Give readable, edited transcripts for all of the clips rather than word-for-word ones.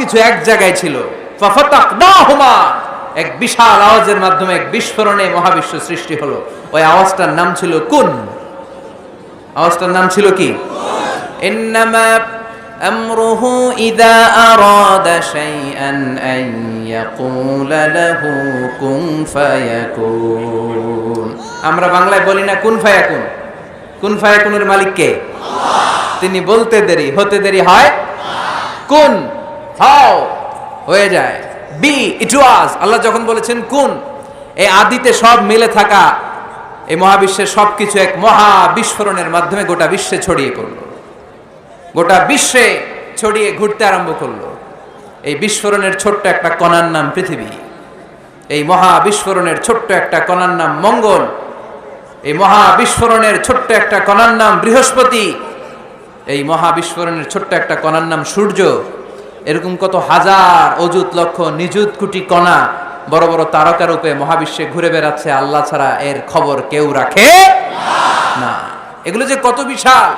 সবকিছু এক জায়গায় ছিল। ফাফাতাকনাহুমা, এক বিশাল আওয়াজের মাধ্যমে এক বিস্ফোরণে মহাবিশ্ব সৃষ্টি হলো। ওই আওয়াজটার নাম ছিল কুন। আওয়াজটার নাম ছিল কি? ইন্নামা আমরুহু ইযা আরাদা শাইআন আন ইয়াকুলা লাহু কুন ফায়াকুন। আমরা বাংলায় বলি না কুন ফায়াকুন? কুন ফায়াকুনের মালিক কে? আল্লাহ। তিনি বলতে দেরি, হতে দেরি হয়। কুন, হাও, হয়ে যায়। বি, ইট ওয়াজ। আল্লাহ যখন বলেছেন কুন, এই আদিতে সব মিলে থাকা এই মহাবিশ্বের সবকিছু এক মহা বিস্ফোরণের মাধ্যমে গোটা বিশ্বে ছড়িয়ে পড়লো, গোটা বিশ্বে ছড়িয়ে ঘুরতে আরম্ভ করলো। এই বিস্ফোরণের ছোট্ট একটা কণার নাম পৃথিবী। এই মহা বিস্ফোরণের ছোট্ট একটা কণার নাম মঙ্গল। এই মহা বিস্ফোরণের ছোট্ট একটা কণার নাম বৃহস্পতি। এই মহা বিস্ফোরণের ছোট্ট একটা কণার নাম সূর্য। এরকম কত হাজার, অযুত, লক্ষ, নিযুত কোটি কণা বড় বড় তারকা রূপে মহাবিশ্বে ঘুরে বেড়াচ্ছে। আল্লাহ ছাড়া এর খবর কেউ রাখে না। এগুলো যে কত বিশাল,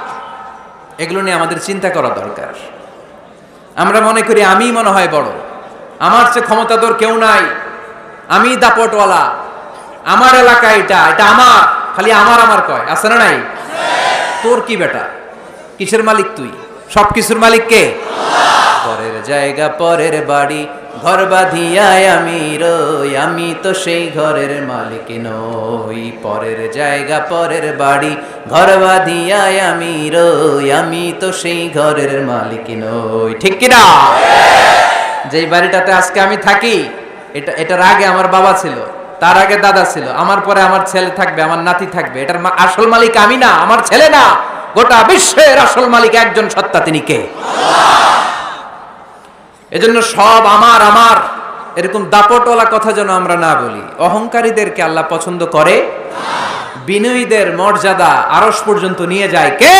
এগুলো নিয়ে আমাদের চিন্তা করা দরকার। আমরা মনে করি আমি মনে হয় বড়, আমার চেয়ে ক্ষমতাধর কেউ নাই, আমি দাপটওয়ালা, আমার এলাকা এটা, এটা আমার, খালি আমার আমার কয়। আছে না নাই? তোর কি বেটা? কিসের মালিক তুই? সব কিছুর মালিক কে? পরের জায়গা পরের বাড়ি, ঘর বাঁধিয়ায় আমি রই, আমি তো সেই ঘরের মালিক নই। পরের জায়গা পরের বাড়ি, ঘর বাঁধিয়ায় আমি রই, আমি তো সেই ঘরের মালিক নই। ঠিক কিনা? যেই বাড়িটাতে আজকে আমি থাকি, এটার আগে আমার বাবা ছিল, তার আগে দাদা ছিল, আমার পরে আমার ছেলে থাকবে, আমার নাতি থাকবে। এটার আসল মালিক আমি না, আমার ছেলে না, গোটা বিশ্বের আসল মালিক একজন সত্তা, তিনি কে? এজন্য সব আমার আমার এরকম দাপটওয়ালা কথা যেন আমরা না বলি। অহংকারীদেরকে আল্লাহ পছন্দ করে। বিনয়ীদের মর্যাদা আরশ পর্যন্ত নিয়ে যায় কে?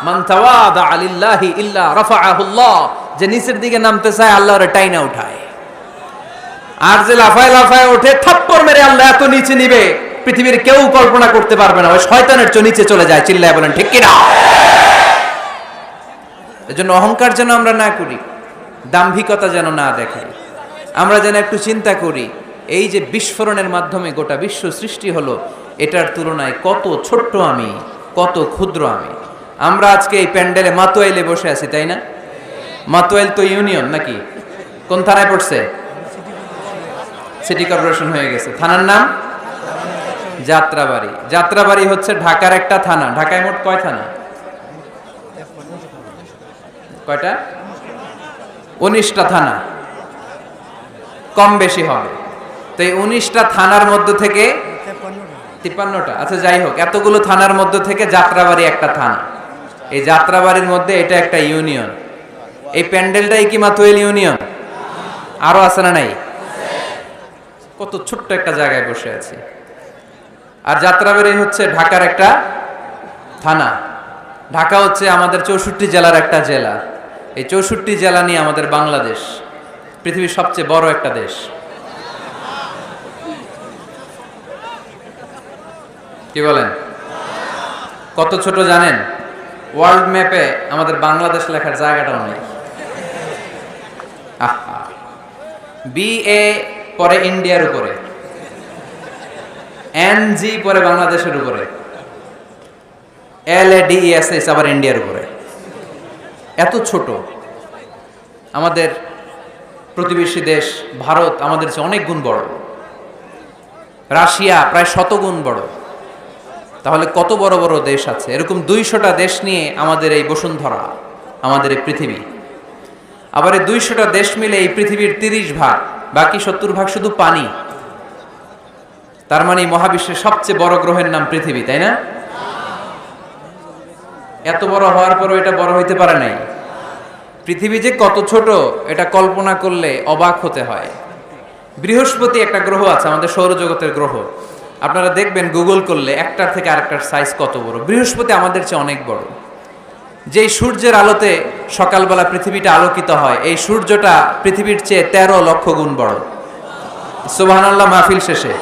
মান তাওয়াদা লিল্লাহি ইল্লা রাফাআহুল্লাহ। যে নিচের দিকে নামতে চায় আল্লাহ ওরে টাইনা উঠায়, আর যে লাফায় লাফায় ওঠে থাপ্পড় মেরে আল্লাহ এত নিচে নিবে পৃথিবীর কেউ কল্পনা করতে পারবে না। ওই শয়তানের চেয়ে নিচে চলে যায়। চিল্লায় বলেন ঠিক কিনা? এজন্য অহংকার যেন আমরা না করি, দাম্ভিকতা যেন না দেখাই। আমরা যেন একটু চিন্তা করি, এই যে বিস্ফোরণের মাধ্যমে গোটা বিশ্ব সৃষ্টি হলো, এটার তুলনায় কত ছোট্ট আমি, কত ক্ষুদ্র আমি। আমরা আজকে এই প্যান্ডেলে মাতোয়াইলে বসে আছি, তাই না? মাতোয়াইল তো ইউনিয়ন নাকি? কোন থানায় পড়ছে? সিটি কর্পোরেশন হয়ে গেছে। থানার নাম যাত্রাবাড়ি। যাত্রাবাড়ি হচ্ছে ঢাকার একটা থানা। ঢাকায় মোট কয় থানা? কয়টা? 19টা থানা, কম বেশি হবে। তো এই 19টা থানার মধ্যে থেকে 53টা, আচ্ছা যাই হোক, এতগুলো থানার মধ্যে থেকে যাত্রাবাড়ি একটা থানা। এই যাত্রাবাড়ির মধ্যে এটা একটা ইউনিয়ন। এই প্যান্ডেলটাই কি মাতোয়াইল ইউনিয়ন? আরো আছে না নাই? কত ছোট্ট একটা জায়গায় বসে আছি। আর যাত্রাবাড়ি হচ্ছে ঢাকার একটা থানা। ঢাকা হচ্ছে আমাদের 64 জেলার একটা জেলা। এই 64 জেলা নিয়ে আমাদের বাংলাদেশ পৃথিবীর সবচেয়ে বড় একটা দেশ। কি বলেন? কত ছোট জানেন? ওয়ার্ল্ড ম্যাপে আমাদের বাংলাদেশ লেখার জায়গাটাও নেই। BA পরে ইন্ডিয়ার উপরে, NG পরে বাংলাদেশের উপরে, LADESS আবার ইন্ডিয়ার উপরে। এত ছোট। আমাদের প্রতিবেশী দেশ ভারত আমাদের চেয়ে অনেক গুণ বড়। রাশিয়া প্রায় 100 গুণ বড়। তাহলে কত বড় বড় দেশ আছে। এরকম 200টা দেশ নিয়ে আমাদের এই বসুন্ধরা, আমাদের এই পৃথিবী। আবার এই 200টা দেশ মিলে এই পৃথিবীর 30 ভাগ, বাকি 70 ভাগ শুধু পানি। তার মানে মহাবিশ্বের সবচেয়ে বড় গ্রহের নাম পৃথিবী, তাই না? এত বড় হওয়ার পরও এটা বড় হইতে পারে নাই। পৃথিবী যে কত ছোট এটা কল্পনা করলে অবাক হতে হয়। বৃহস্পতি একটা গ্রহ আছে, আমাদের সৌরজগতের গ্রহ। আপনারা দেখবেন গুগল করলে একটার থেকে আরেকটার সাইজ কত বড়। বৃহস্পতি আমাদের চেয়ে অনেক বড়। যেই সূর্যের আলোতে সকালবেলা পৃথিবীটা আলোকিত হয়, এই সূর্যটা পৃথিবীর চেয়ে 13 লক্ষ গুণ বড়। সুবহানাল্লাহ মাহফিল শেষে